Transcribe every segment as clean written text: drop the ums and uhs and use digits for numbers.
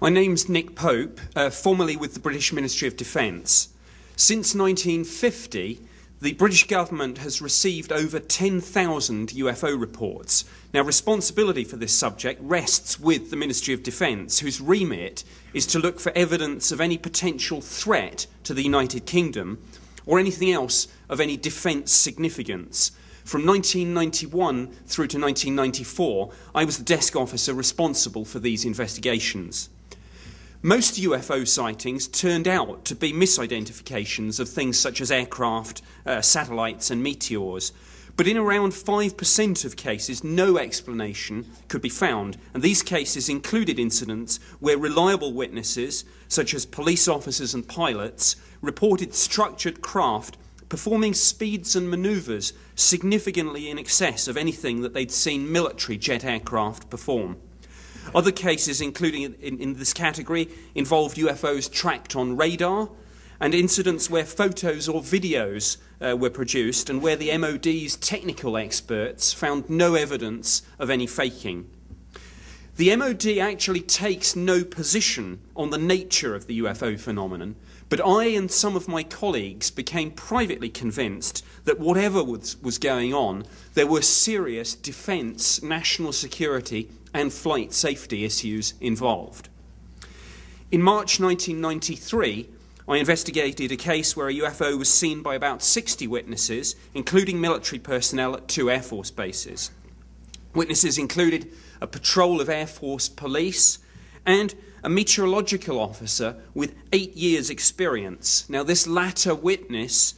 My name's Nick Pope, formerly with the British Ministry of Defence. Since 1950, the British government has received over 10,000 UFO reports. Now, responsibility for this subject rests with the Ministry of Defence, whose remit is to look for evidence of any potential threat to the United Kingdom or anything else of any defence significance. From 1991 through to 1994, I was the desk officer responsible for these investigations. Most UFO sightings turned out to be misidentifications of things such as aircraft, satellites and meteors. But in around 5% of cases, no explanation could be found. And these cases included incidents where reliable witnesses, such as police officers and pilots, reported structured craft performing speeds and manoeuvres significantly in excess of anything that they'd seen military jet aircraft perform. Other cases, including in this category, involved UFOs tracked on radar and incidents where photos or videos were produced and where the MOD's technical experts found no evidence of any faking. The MOD actually takes no position on the nature of the UFO phenomenon, but I and some of my colleagues became privately convinced that whatever was going on, there were serious defence, national security and flight safety issues involved. In March 1993, I investigated a case where a UFO was seen by about 60 witnesses, including military personnel at 2 Air Force bases. Witnesses included a patrol of Air Force police and a meteorological officer with 8 years' experience. Now, this latter witness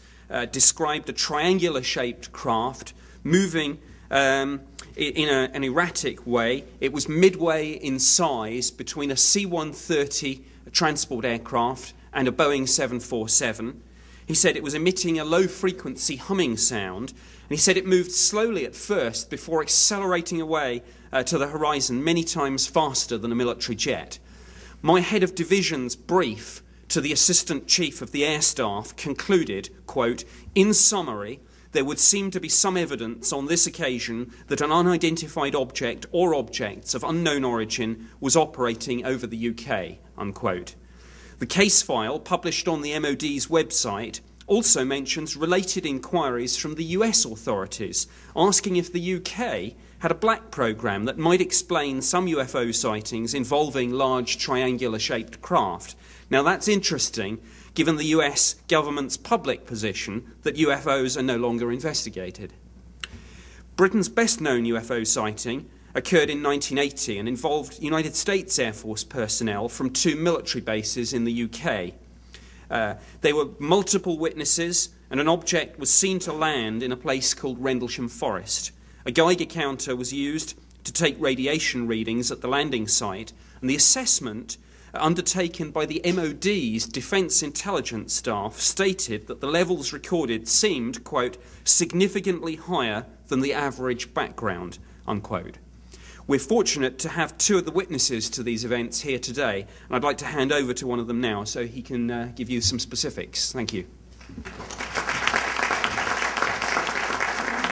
described a triangular-shaped craft moving in an erratic way. It was midway in size between a C-130 transport aircraft and a Boeing 747. He said it was emitting a low-frequency humming sound, and he said it moved slowly at first before accelerating away to the horizon many times faster than a military jet. My head of division's brief to the Assistant Chief of the Air Staff concluded, quote, "In summary, there would seem to be some evidence on this occasion that an unidentified object or objects of unknown origin was operating over the UK," unquote. The case file, published on the MOD's website, also mentions related inquiries from the US authorities, asking if the UK had a black program that might explain some UFO sightings involving large triangular-shaped craft. Now, that's interesting, given the US government's public position that UFOs are no longer investigated. Britain's best-known UFO sighting occurred in 1980 and involved United States Air Force personnel from 2 military bases in the UK. There were multiple witnesses, and an object was seen to land in a place called Rendlesham Forest. A Geiger counter was used to take radiation readings at the landing site, and the assessment undertaken by the MOD's Defence Intelligence staff stated that the levels recorded seemed, quote, "significantly higher than the average background," unquote. We're fortunate to have 2 of the witnesses to these events here today, and I'd like to hand over to one of them now so he can give you some specifics. Thank you.